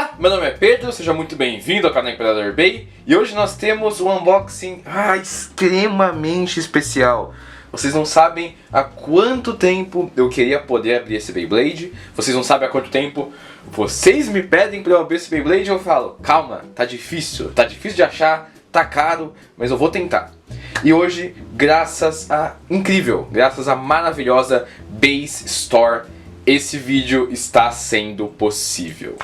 Olá, meu nome é Pedro, seja muito bem-vindo ao canal Imperador Bay. E hoje nós temos um unboxing extremamente especial. Vocês não sabem há quanto tempo eu queria poder abrir esse Beyblade. Vocês não sabem há quanto tempo vocês me pedem para eu abrir esse Beyblade e eu falo, calma, tá difícil de achar, tá caro, mas eu vou tentar. E hoje, graças à maravilhosa Base Store, esse vídeo está sendo possível.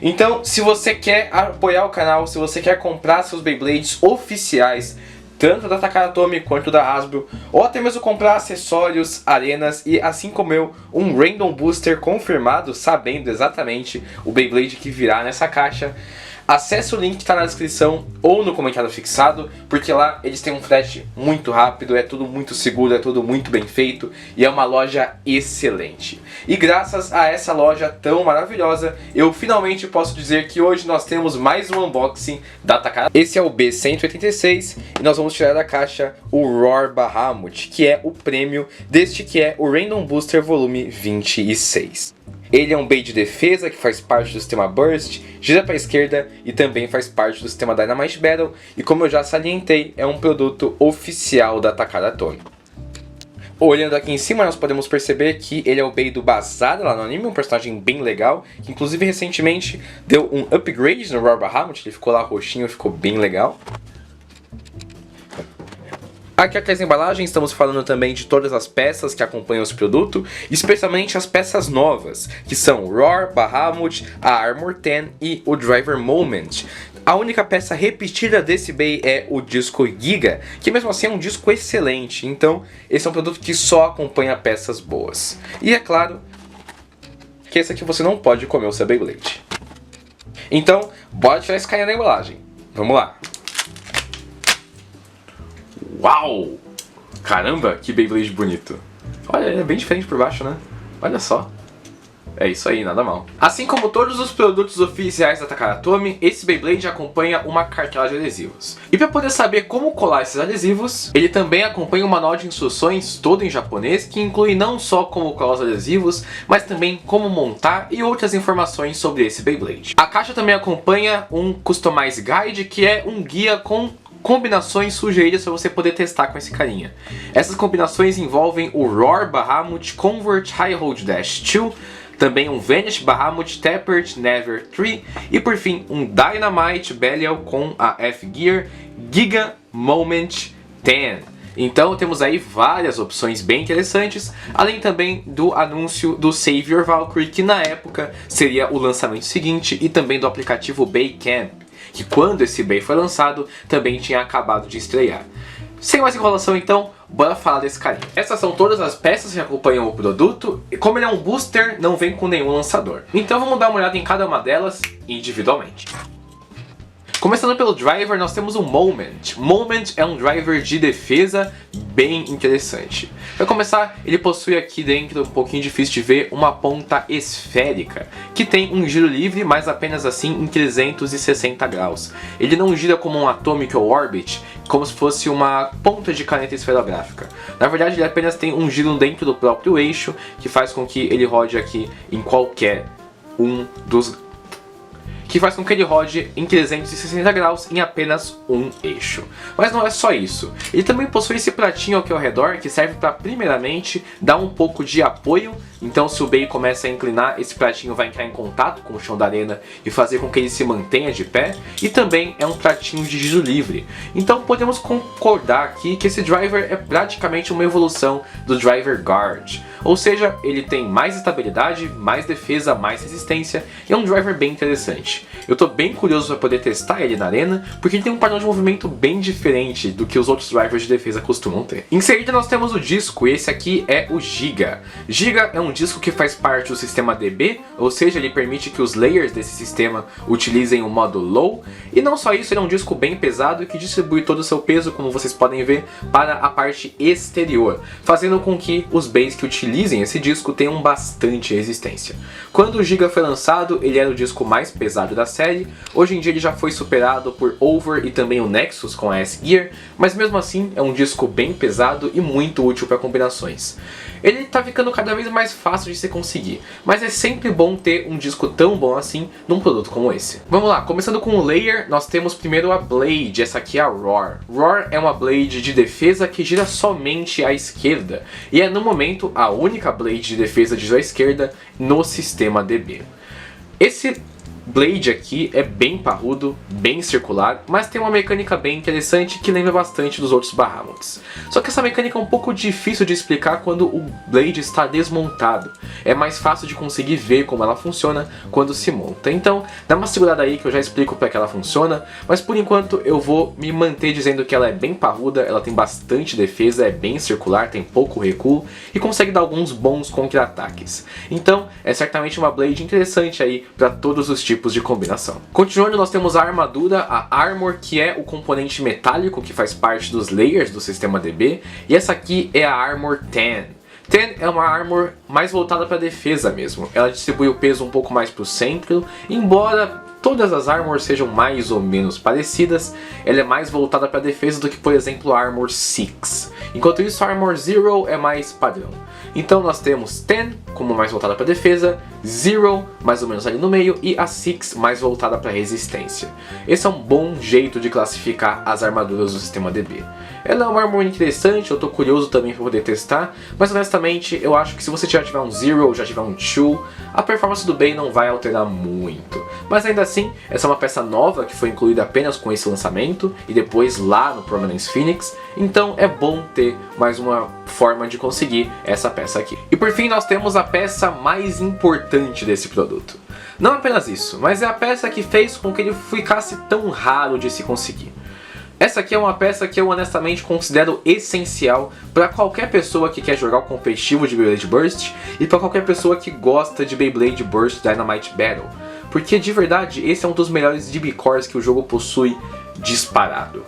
Então, se você quer apoiar o canal, se você quer comprar seus Beyblades oficiais, tanto da Takara quanto da Hasbro, ou até mesmo comprar acessórios, arenas e, assim como eu, um Random Booster confirmado, sabendo exatamente o Beyblade que virá nessa caixa, acesse o link que está na descrição ou no comentário fixado, porque lá eles têm um frete muito rápido, é tudo muito seguro, é tudo muito bem feito e é uma loja excelente. E graças a essa loja tão maravilhosa, eu finalmente posso dizer que hoje nós temos mais um unboxing da Takara. Esse é o B186 e nós vamos tirar da caixa o Roar Bahamut, que é o prêmio deste que é o Random Booster volume 26. Ele é um Bay de defesa que faz parte do sistema Burst, gira para a esquerda e também faz parte do sistema Dynamite Battle, e como eu já salientei, é um produto oficial da Takara Tomy. Olhando aqui em cima, nós podemos perceber que ele é o Bay do Bazar lá no anime, um personagem bem legal, que inclusive recentemente deu um upgrade no Roar Bahamut, ele ficou lá roxinho, ficou bem legal. Aqui atrás da embalagem estamos falando também de todas as peças que acompanham esse produto, especialmente as peças novas, que são o Roar, Bahamut, a Armor 10 e o Driver Moment. A única peça repetida desse Bay é o disco Giga, que mesmo assim é um disco excelente, então esse é um produto que só acompanha peças boas. E é claro que esse aqui você não pode comer o seu Beyblade. Então, bora tirar esse carinha da embalagem. Vamos lá! Uau! Caramba, que Beyblade bonito. Olha, ele é bem diferente por baixo, né? Olha só. É isso aí, nada mal. Assim como todos os produtos oficiais da Takara Tomy, esse Beyblade acompanha uma cartela de adesivos. E para poder saber como colar esses adesivos, ele também acompanha um manual de instruções todo em japonês, que inclui não só como colar os adesivos, mas também como montar e outras informações sobre esse Beyblade. A caixa também acompanha um Customize Guide, que é um guia com combinações sugeridas para você poder testar com esse carinha. Essas combinações envolvem o Roar Bahamut Convert High Hold Dash 2, também um Vanish Bahamut Tapered Never 3 e por fim um Dynamite Belial com a F-Gear Giga Moment 10. Então temos aí várias opções bem interessantes, além também do anúncio do Savior Valkyrie, que na época seria o lançamento seguinte, e também do aplicativo Bay Camp, que quando esse Bay foi lançado, também tinha acabado de estrear. Sem mais enrolação então, bora falar desse carinha. Essas são todas as peças que acompanham o produto, e como ele é um booster, não vem com nenhum lançador. Então vamos dar uma olhada em cada uma delas individualmente. Começando pelo driver, nós temos o Moment. Moment é um driver de defesa bem interessante. Para começar, ele possui aqui dentro, um pouquinho difícil de ver, uma ponta esférica, que tem um giro livre, mas apenas assim em 360 graus. Ele não gira como um Atomic ou Orbit, como se fosse uma ponta de caneta esferográfica. Na verdade, ele apenas tem um giro dentro do próprio eixo, que faz com que ele rode aqui em qualquer um dos... que faz com que ele rode em 360 graus em apenas um eixo. Mas não é só isso. Ele também possui esse pratinho aqui ao redor, que serve para primeiramente dar um pouco de apoio. Então se o Bay começa a inclinar, esse pratinho vai entrar em contato com o chão da arena e fazer com que ele se mantenha de pé. E também é um pratinho de giro livre. Então podemos concordar aqui que esse driver é praticamente uma evolução do Driver Guard. Ou seja, ele tem mais estabilidade, mais defesa, mais resistência e é um driver bem interessante. Eu tô bem curioso para poder testar ele na arena, porque ele tem um padrão de movimento bem diferente do que os outros drivers de defesa costumam ter. Em seguida nós temos o disco, e esse aqui é o Giga. Giga é um disco que faz parte do sistema DB, ou seja, ele permite que os layers desse sistema utilizem o modo Low, e não só isso, ele é um disco bem pesado que distribui todo o seu peso, como vocês podem ver, para a parte exterior, fazendo com que os bays que utilizem esse disco tenham bastante resistência. Quando o Giga foi lançado, ele era o disco mais pesado odiado da série. Hoje em dia ele já foi superado por Over e também o Nexus com a S-Gear, mas mesmo assim é um disco bem pesado e muito útil para combinações. Ele tá ficando cada vez mais fácil de se conseguir, mas é sempre bom ter um disco tão bom assim num produto como esse. Vamos lá, começando com o layer, nós temos primeiro a Blade, essa aqui é a Roar. Roar é uma Blade de defesa que gira somente à esquerda, e é no momento a única Blade de defesa de gira à esquerda no sistema DB. Esse Blade aqui é bem parrudo, bem circular, mas tem uma mecânica bem interessante que lembra bastante dos outros Bahamut's. Só que essa mecânica é um pouco difícil de explicar quando o Blade está desmontado. É mais fácil de conseguir ver como ela funciona quando se monta. Então, dá uma segurada aí que eu já explico para que ela funciona, mas por enquanto eu vou me manter dizendo que ela é bem parruda, ela tem bastante defesa, é bem circular, tem pouco recuo e consegue dar alguns bons contra-ataques. Então, é certamente uma Blade interessante aí para todos os tipos de combinação. Continuando, nós temos a armadura, a Armor, que é o componente metálico que faz parte dos layers do sistema DB, e essa aqui é a Armor 10. 10 é uma Armor mais voltada para defesa mesmo, ela distribui o peso um pouco mais para o centro, embora todas as Armors sejam mais ou menos parecidas, ela é mais voltada para defesa do que, por exemplo, a Armor 6. Enquanto isso, a Armor 0 é mais padrão. Então nós temos 10 como mais voltada para defesa, 0 mais ou menos ali no meio e a 6 mais voltada para resistência. Esse é um bom jeito de classificar as armaduras do sistema DB. Ela é uma armadura interessante, eu estou curioso também para poder testar, mas honestamente eu acho que se você já tiver um 0 ou já tiver um 2, a performance do Bey não vai alterar muito. Mas ainda assim, essa é uma peça nova que foi incluída apenas com esse lançamento e depois lá no Prominence Phoenix, então é bom ter mais uma forma de conseguir essa peça aqui. E por fim nós temos a peça mais importante desse produto. Não apenas isso, mas é a peça que fez com que ele ficasse tão raro de se conseguir. Essa aqui é uma peça que eu honestamente considero essencial para qualquer pessoa que quer jogar o competitivo de Beyblade Burst e para qualquer pessoa que gosta de Beyblade Burst Dynamite Battle. Porque de verdade esse é um dos melhores DB Cores que o jogo possui disparado.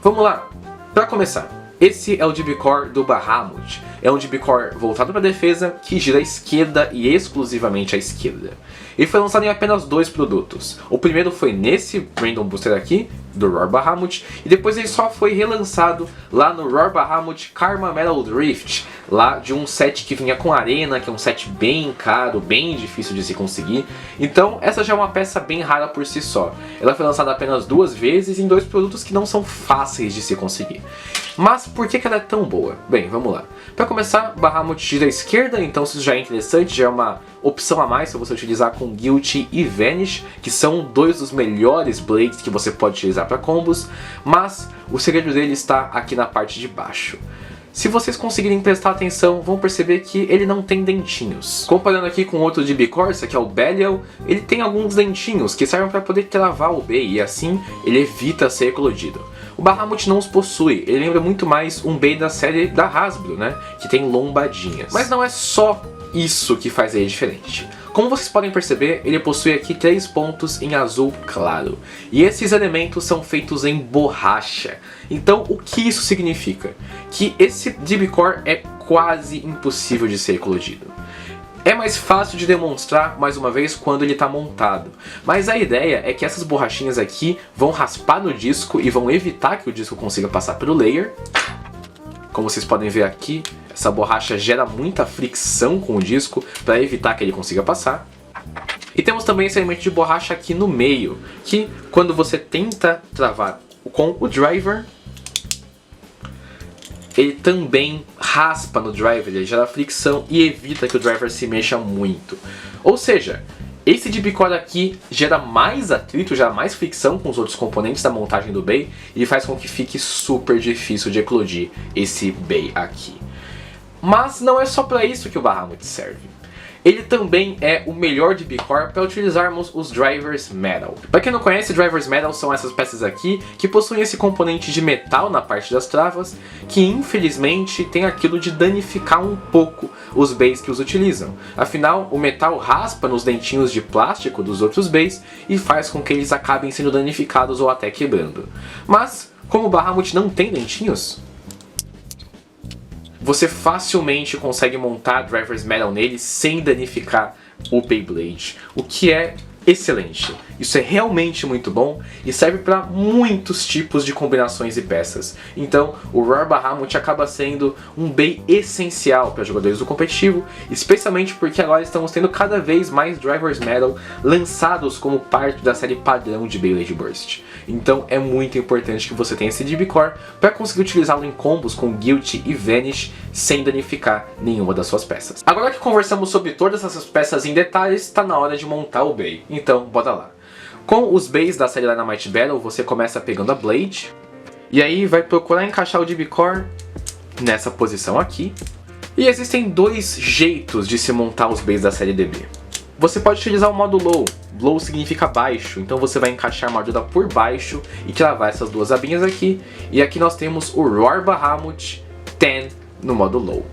Vamos lá, para começar. Esse é o DB Core do Bahamut. É um DB Core voltado para defesa que gira à esquerda e exclusivamente à esquerda. Ele foi lançado em apenas 2 produtos. O primeiro foi nesse Random Booster aqui, do Roar Bahamut, e depois ele só foi relançado lá no Roar Bahamut Karma Metal Drift, lá de um set que vinha com arena, que é um set bem caro, bem difícil de se conseguir. Então essa já é uma peça bem rara por si só. Ela foi lançada apenas 2 vezes em 2 produtos que não são fáceis de se conseguir. Mas por que ela é tão boa? Bem, vamos lá. Para começar, Bahamut gira à esquerda, então isso já é interessante, já é uma opção a mais se você utilizar com Guilty e Vanish, que são 2 dos melhores Blades que você pode utilizar para combos, mas o segredo dele está aqui na parte de baixo. Se vocês conseguirem prestar atenção, vão perceber que ele não tem dentinhos. Comparando aqui com outro DB Core, esse aqui é o Belial, ele tem alguns dentinhos que servem para poder travar o Bey e assim ele evita ser eclodido. O Bahamut não os possui, ele lembra muito mais um Bey da série da Hasbro, né, que tem lombadinhas. Mas não é só isso que faz ele diferente. Como vocês podem perceber, ele possui aqui 3 pontos em azul claro. E esses elementos são feitos em borracha. Então o que isso significa? Que esse DB Core é quase impossível de ser eclodido. É mais fácil de demonstrar, mais uma vez, quando ele está montado. Mas a ideia é que essas borrachinhas aqui vão raspar no disco e vão evitar que o disco consiga passar pelo layer. Como vocês podem ver aqui, essa borracha gera muita fricção com o disco para evitar que ele consiga passar. E temos também esse elemento de borracha aqui no meio, que quando você tenta travar com o driver, ele também raspa no driver, ele gera fricção e evita que o driver se mexa muito. Ou seja, esse DB Core aqui gera mais atrito, gera mais fricção com os outros componentes da montagem do Bey e faz com que fique super difícil de eclodir esse Bey aqui. Mas não é só para isso que o Bahamut serve. Ele também é o melhor DB Core para utilizarmos os Drivers Metal. Para quem não conhece, Drivers Metal são essas peças aqui que possuem esse componente de metal na parte das travas, que infelizmente tem aquilo de danificar um pouco os Beys que os utilizam. Afinal, o metal raspa nos dentinhos de plástico dos outros Beys e faz com que eles acabem sendo danificados ou até quebrando. Mas, como o Bahamut não tem dentinhos, você facilmente consegue montar Drivers Metal nele sem danificar o Beyblade, o que é excelente. Isso é realmente muito bom e serve para muitos tipos de combinações e peças. Então, o Roar Bahamut acaba sendo um Bay essencial para jogadores do competitivo, especialmente porque agora estamos tendo cada vez mais Drivers Metal lançados como parte da série padrão de Beyblade Burst. Então, é muito importante que você tenha esse DB Core para conseguir utilizá-lo em combos com Guilty e Vanish sem danificar nenhuma das suas peças. Agora que conversamos sobre todas essas peças em detalhes, está na hora de montar o Bay. Então, bora lá. Com os Bays da série Dynamite Battle, você começa pegando a Blade, e aí vai procurar encaixar o DB Core nessa posição aqui. E existem dois jeitos de se montar os Bays da série DB. Você pode utilizar o modo Low. Low significa baixo, então você vai encaixar a armadura por baixo e travar essas duas abinhas aqui. E aqui nós temos o Roar Bahamut 10 no modo Low.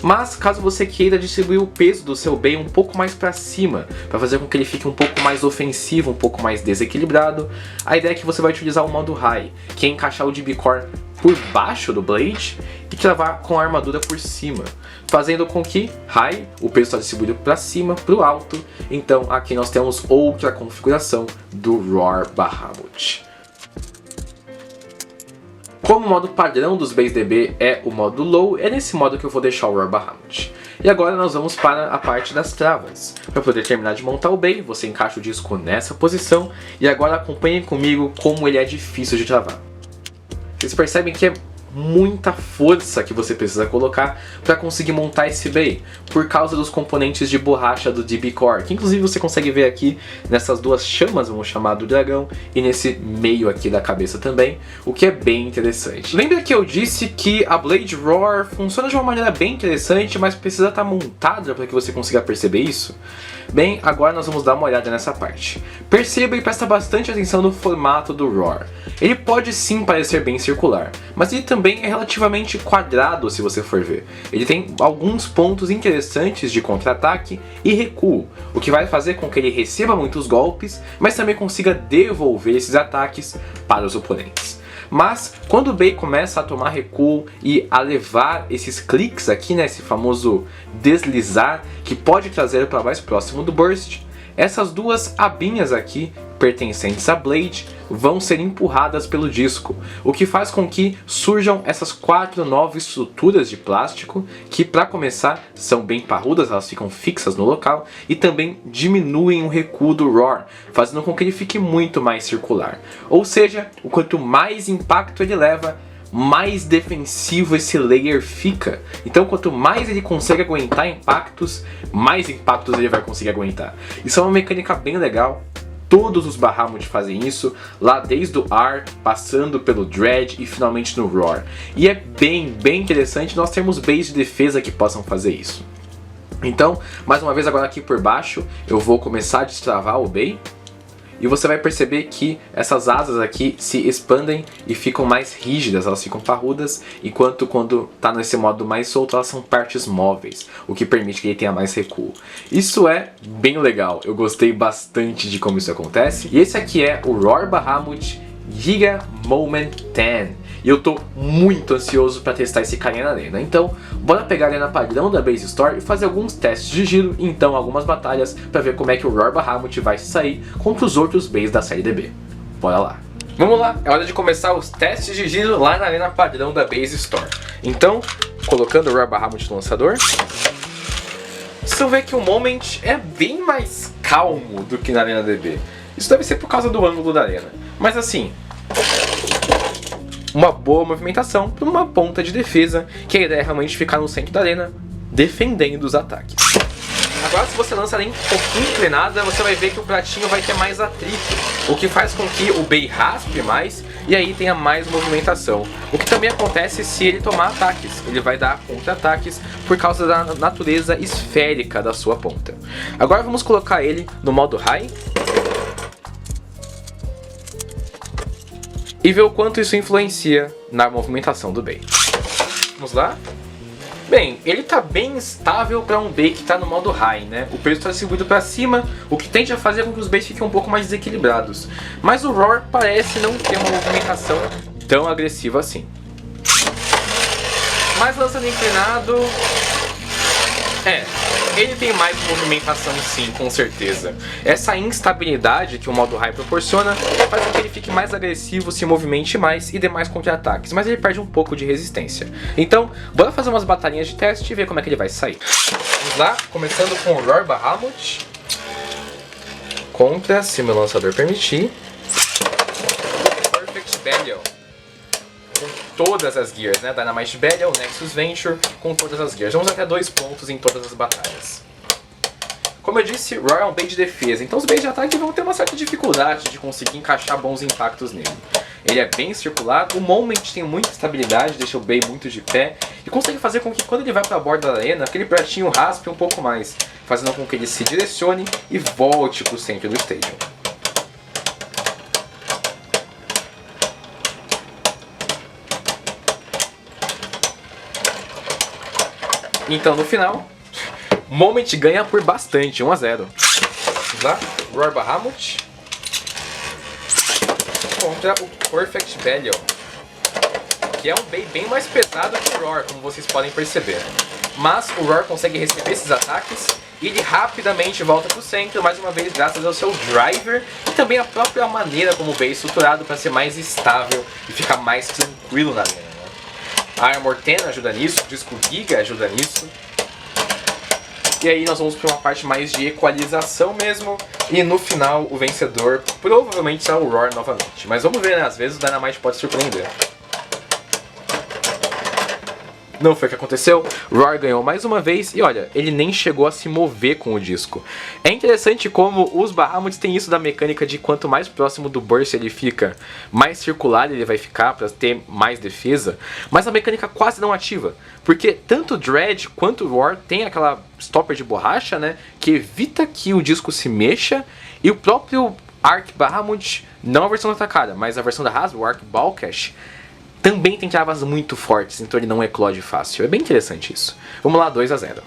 Mas caso você queira distribuir o peso do seu Bay um pouco mais para cima, para fazer com que ele fique um pouco mais ofensivo, um pouco mais desequilibrado, a ideia é que você vai utilizar o modo High, que é encaixar o DB Core por baixo do Blade e travar com a armadura por cima, fazendo com que High, o peso está distribuído para cima, para o alto. Então aqui nós temos outra configuração do Roar Bahamut. Como o modo padrão dos Bays DB é o modo Low, é nesse modo que eu vou deixar o Roar Bahamut. E agora nós vamos para a parte das travas. Para poder terminar de montar o Bay, você encaixa o disco nessa posição e agora acompanhem comigo como ele é difícil de travar. Vocês percebem que é muita força que você precisa colocar para conseguir montar esse Bay, por causa dos componentes de borracha do DB Core, que inclusive você consegue ver aqui nessas duas chamas, vamos chamar, do dragão, e nesse meio aqui da cabeça também, o que é bem interessante. Lembra que eu disse que a Blade Roar funciona de uma maneira bem interessante, mas precisa estar montada para que você consiga perceber isso? Bem, agora nós vamos dar uma olhada nessa parte. Perceba e presta bastante atenção no formato do Roar. Ele pode sim parecer bem circular, mas ele também é relativamente quadrado se você for ver. Ele tem alguns pontos interessantes de contra-ataque e recuo, o que vai fazer com que ele receba muitos golpes, mas também consiga devolver esses ataques para os oponentes. Mas quando o Bay começa a tomar recuo e a levar esses cliques aqui, né, esse famoso deslizar, que pode trazer para mais próximo do Burst, essas duas abinhas aqui, pertencentes à Blade, vão ser empurradas pelo disco, o que faz com que surjam essas 4 novas estruturas de plástico, que para começar são bem parrudas, elas ficam fixas no local, e também diminuem o recuo do Roar, fazendo com que ele fique muito mais circular. Ou seja, o quanto mais impacto ele leva, mais defensivo esse layer fica. Então quanto mais ele consegue aguentar impactos, mais impactos ele vai conseguir aguentar. Isso é uma mecânica bem legal. Todos os Bahamut fazem isso, lá desde o R, passando pelo Dread e finalmente no Roar. E é bem interessante nós termos bays de defesa que possam fazer isso. Então, mais uma vez agora aqui por baixo, eu vou começar a destravar o Bay. E você vai perceber que essas asas aqui se expandem e ficam mais rígidas, elas ficam parrudas, enquanto quando está nesse modo mais solto elas são partes móveis, o que permite que ele tenha mais recuo. Isso é bem legal, eu gostei bastante de como isso acontece. E esse aqui é o Roar Bahamut Giga Moment 10. E eu tô muito ansioso para testar esse carinha na arena. Então, bora pegar a arena padrão da Base Store e fazer alguns testes de giro e então algumas batalhas para ver como é que o Roar Bahamut vai se sair contra os outros Bays da série DB. Bora lá! Vamos lá, é hora de começar os testes de giro lá na arena padrão da Base Store. Então, colocando o Roar Bahamut no lançador, vocês vão ver que o Moment é bem mais calmo do que na arena DB. Isso deve ser por causa do ângulo da arena. Mas assim, uma boa movimentação para uma ponta de defesa, que a ideia é realmente ficar no centro da arena, defendendo os ataques. Agora, se você lança a arena um pouquinho inclinada, você vai ver que o pratinho vai ter mais atrito, o que faz com que o Bay raspe mais e aí tenha mais movimentação. O que também acontece se ele tomar ataques, ele vai dar contra-ataques por causa da natureza esférica da sua ponta. Agora vamos colocar ele no modo High e ver o quanto isso influencia na movimentação do Bay. Vamos lá? Bem, ele está bem estável para um Bay que está no modo High, né? O peso está distribuído para cima, o que tende a fazer com que os Bays fiquem um pouco mais desequilibrados. Mas o Roar parece não ter uma movimentação tão agressiva assim. Mas lançando inclinado... Ele tem mais movimentação sim, com certeza. Essa instabilidade que o modo High proporciona faz com que ele fique mais agressivo, se movimente mais e dê mais contra-ataques, mas ele perde um pouco de resistência. Então, bora fazer umas batalhinhas de teste e ver como é que ele vai sair. Vamos lá, começando com o Roar Bahamut contra, se meu lançador permitir, Perfect Belial. Com todas as gears, né? Dynamite Belial, Nexus Venture, com todas as gears. Vamos até 2 pontos em todas as batalhas. Como eu disse, Roar é um bait de defesa, então os baits de ataque vão ter uma certa dificuldade de conseguir encaixar bons impactos nele. Ele é bem circulado, o Moment tem muita estabilidade, deixa o bait muito de pé e consegue fazer com que quando ele vai para a borda da arena, aquele pratinho raspe um pouco mais, fazendo com que ele se direcione e volte para o centro do stadium. Então no final, Moment ganha por bastante, 1 a 0. Vamos lá, Roar Bahamut contra o Perfect Belial, que é um bait bem mais pesado que o Roar, como vocês podem perceber. Mas o Roar consegue receber esses ataques e ele rapidamente volta para o centro, mais uma vez graças ao seu driver e também a própria maneira como o bait é estruturado para ser mais estável e ficar mais tranquilo na arena. A Armor 10 ajuda nisso, o Disco Giga ajuda nisso. E aí nós vamos para uma parte mais de equalização mesmo. E no final o vencedor provavelmente será o Roar novamente. Mas vamos ver, né? Às vezes o Dynamite pode surpreender. Não foi o que aconteceu, Roar ganhou mais uma vez e olha, ele nem chegou a se mover com o disco. É interessante como os Bahamuts têm isso da mecânica de quanto mais próximo do burst ele fica, mais circular ele vai ficar para ter mais defesa, mas a mecânica quase não ativa, porque tanto o Dredge quanto o Roar tem aquela stopper de borracha, né, que evita que o disco se mexa, e o próprio Arc Bahamut, não a versão atacada, mas a versão da Hasbro, o Arc Balcash, também tem travas muito fortes, então ele não eclode fácil. É bem interessante isso. Vamos lá, 2 a 0.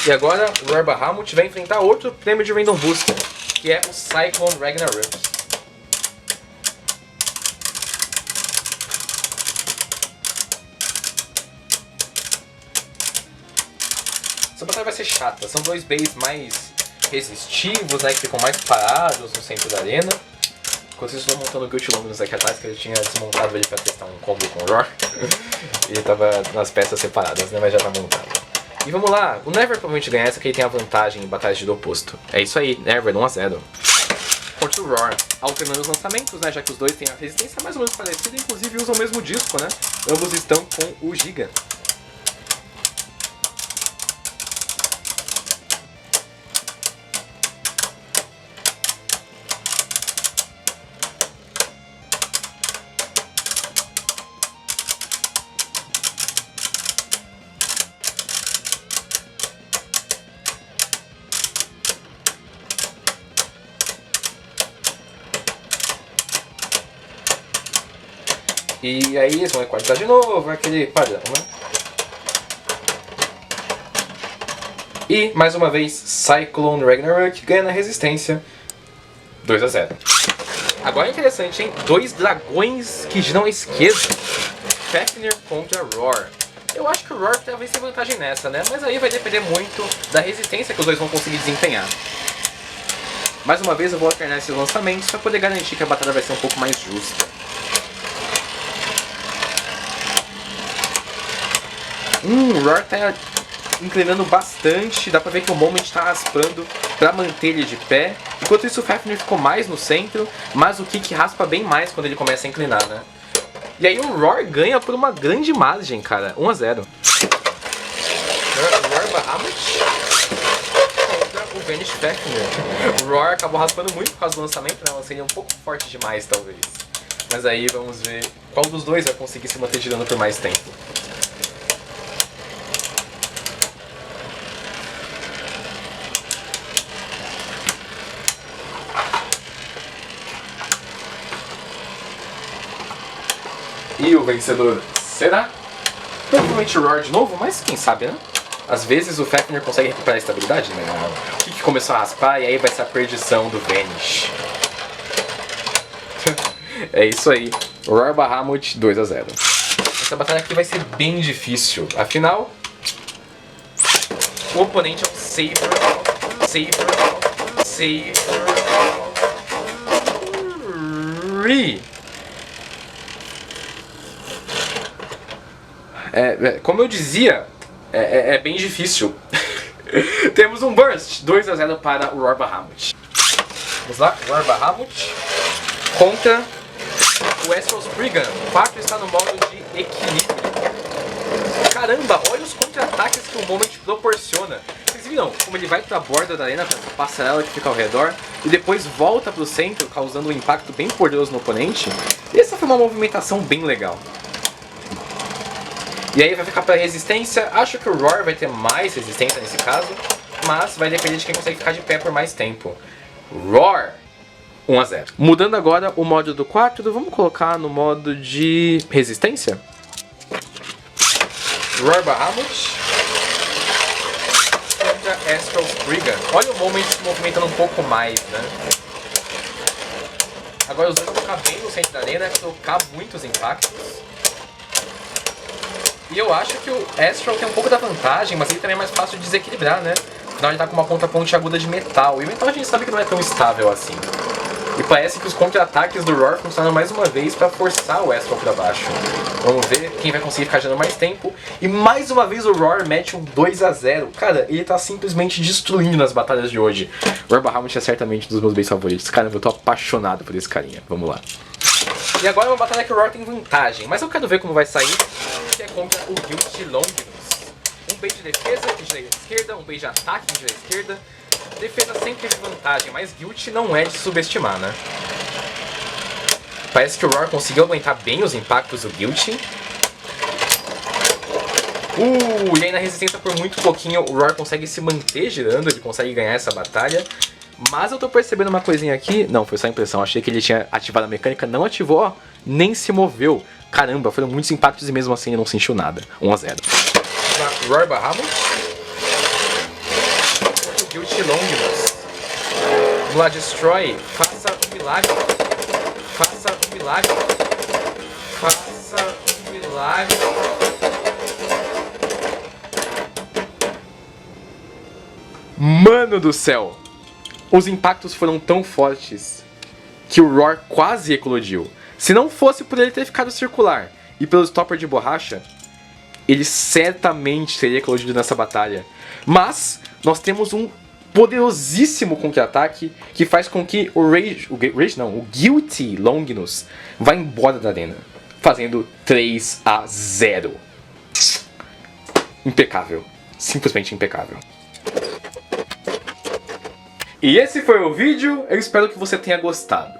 E agora o Roar Bahamut vai enfrentar outro prêmio de Random Booster, que é o Cyclone Ragnarok. Essa batalha vai ser chata. São 2 bays mais resistivos, né, que ficam mais parados no centro da arena. Enquanto isso, eu estou montando o Guilty Luminous aqui atrás, que eu tinha desmontado ele para testar um combo com o Roar. E ele tava nas peças separadas, né, mas já tá montado. E vamos lá, o Never provavelmente ganha essa, que ele tem a vantagem em batalhas de oposto. É isso aí, Never 1 a 0. Contra o Roar, alternando os lançamentos, né, já que os dois têm a resistência mais ou menos parecida, inclusive usam o mesmo disco, né. Ambos estão com o Giga. E aí eles vão equalizar de novo, aquele padrão, né? E, mais uma vez, Cyclone Ragnarok ganha na resistência, 2 a 0. Agora é interessante, hein? 2 dragões que giram à esquerda. Fafnir contra Roar. Eu acho que o Roar talvez tenha vantagem nessa, né? Mas aí vai depender muito da resistência que os dois vão conseguir desempenhar. Mais uma vez eu vou alternar esses lançamentos para poder garantir que a batalha vai ser um pouco mais justa. O Roar tá inclinando bastante, dá pra ver que o Moment tá raspando pra manter ele de pé. Enquanto isso o Fafnir ficou mais no centro, mas o Kick raspa bem mais quando ele começa a inclinar, né? E aí o Roar ganha por uma grande margem, cara, 1 a 0. Roar Bahamut contra o Vanish Fafnir. O Roar acabou raspando muito por causa do lançamento, né? Lancei ele um pouco forte demais, talvez. Mas aí vamos ver qual dos dois vai conseguir se manter girando por mais tempo. E o vencedor será provavelmente o Roar de novo, mas quem sabe, né? Às vezes o Fafnir consegue recuperar a estabilidade, né? O Kick começou a raspar e aí vai ser a perdição do Vanish. É isso aí. Roar Bahamut 2 a 0. Essa batalha aqui vai ser bem difícil. Afinal, O oponente é um Saber. Como eu dizia, é bem difícil. Temos um Burst, 2-0 para o Roar Bahamut. Vamos lá, Roar Bahamut contra o Astral Spriggan. O 4 está no modo de equilíbrio. Caramba, olha os contra-ataques que o Moment proporciona. Vocês viram como ele vai para a borda da arena, para essa passarela que fica ao redor, e depois volta para o centro, causando um impacto bem poderoso no oponente? Essa foi uma movimentação bem legal. E aí vai ficar para resistência. Acho que o Roar vai ter mais resistência nesse caso, mas vai depender de quem consegue ficar de pé por mais tempo. Roar, 1-0. Mudando agora o modo do 4, vamos colocar no modo de resistência. Roar Bahamut contra Astral Spriggan. Olha o Moment se movimentando um pouco mais, né? Agora os dois vão ficar bem no centro da arena, trocar muitos impactos. E eu acho que o Astral tem um pouco da vantagem, mas ele também é mais fácil de desequilibrar, né? Afinal ele tá com uma ponta pontiaguda de metal, e o metal a gente sabe que não é tão estável assim. E parece que os contra-ataques do Roar funcionam mais uma vez para forçar o Astral para baixo. Vamos ver quem vai conseguir ficar gerando mais tempo. E mais uma vez o Roar mete um 2-0. Cara, ele tá simplesmente destruindo nas batalhas de hoje. O Roar Bahamut é certamente um dos meus bens favoritos. Caramba, eu tô apaixonado por esse carinha. Vamos lá. E agora é uma batalha que o Roar tem vantagem, mas eu quero ver como vai sair, que é contra o Guilty Longinus. Um bait de defesa, que gira à esquerda, um bait de ataque, que gira à esquerda. Defesa sempre de vantagem, mas Guilty não é de subestimar, né? Parece que o Roar conseguiu aguentar bem os impactos do Guilty. E aí na resistência por muito pouquinho o Roar consegue se manter girando, ele consegue ganhar essa batalha. Mas eu tô percebendo uma coisinha aqui. Não, foi só impressão. Achei que ele tinha ativado a mecânica. Não ativou, ó. Nem se moveu. Caramba, foram muitos impactos e mesmo assim ele não sentiu nada. 1-0. Roar Bahamut. O Guilty Longinus. Vamos lá, Destroy. Faça um milagre. Faça um milagre. Faça um milagre. Mano do céu. Os impactos foram tão fortes que o Roar quase eclodiu. Se não fosse por ele ter ficado circular e pelo stopper de borracha, ele certamente teria eclodido nessa batalha. Mas nós temos um poderosíssimo contra-ataque que faz com que o Guilty Longinus vá embora da arena, fazendo 3-0. Impecável. Simplesmente impecável. E esse foi o vídeo, eu espero que você tenha gostado.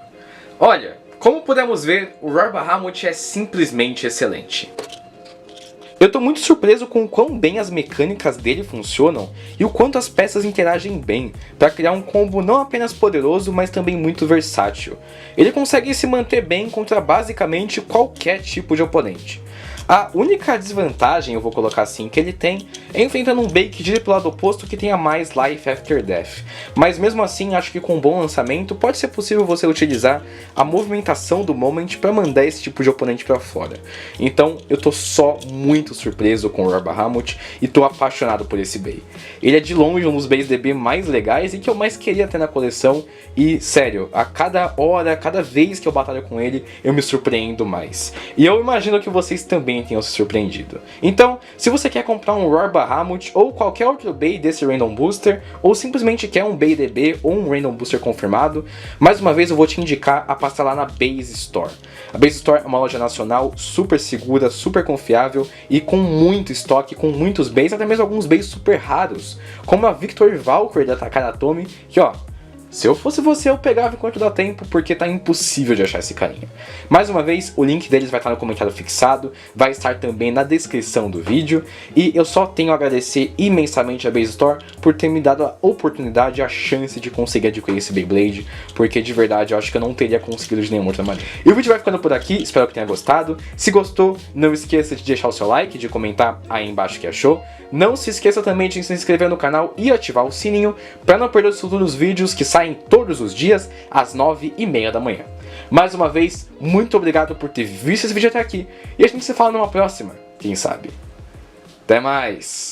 Olha, como pudemos ver, o Roar Bahamut é simplesmente excelente. Eu tô muito surpreso com o quão bem as mecânicas dele funcionam e o quanto as peças interagem bem, para criar um combo não apenas poderoso, mas também muito versátil. Ele consegue se manter bem contra basicamente qualquer tipo de oponente. A única desvantagem, eu vou colocar assim, que ele tem é enfrentando um Bake direto pro lado oposto que tenha mais Life After Death. Mas mesmo assim, acho que com um bom lançamento pode ser possível você utilizar a movimentação do Moment para mandar esse tipo de oponente para fora. Então eu tô só muito surpreso com o Roar Bahamut e tô apaixonado por esse Bey. Ele é de longe um dos Beys DB mais legais e que eu mais queria ter na coleção e, sério, a cada hora, cada vez que eu batalho com ele, eu me surpreendo mais. E eu imagino que vocês também tenham se surpreendido. Então, se você quer comprar um Roar Bahamut ou qualquer outro Bey desse Random Booster, ou simplesmente quer um Bey DB ou um Random Booster confirmado, mais uma vez eu vou te indicar a passar lá na Base Store. A Base Store é uma loja nacional super segura, super confiável e com muito estoque, com muitos Beys, até mesmo alguns Beys super raros, como a Victory Valkyrie da Takaratomi, que ó, se eu fosse você, eu pegava enquanto dá tempo, porque tá impossível de achar esse carinha. Mais uma vez, o link deles vai estar no comentário fixado, vai estar também na descrição do vídeo, e eu só tenho a agradecer imensamente a Base Store por ter me dado a oportunidade, a chance de conseguir adquirir esse Beyblade, porque de verdade eu acho que eu não teria conseguido de nenhuma outra maneira. E o vídeo vai ficando por aqui, espero que tenha gostado. Se gostou, não esqueça de deixar o seu like, de comentar aí embaixo o que achou. Não se esqueça também de se inscrever no canal e ativar o sininho para não perder os futuros vídeos que saem todos os dias às 9h30 da manhã. Mais uma vez, muito obrigado por ter visto esse vídeo até aqui e a gente se fala numa próxima, quem sabe. Até mais!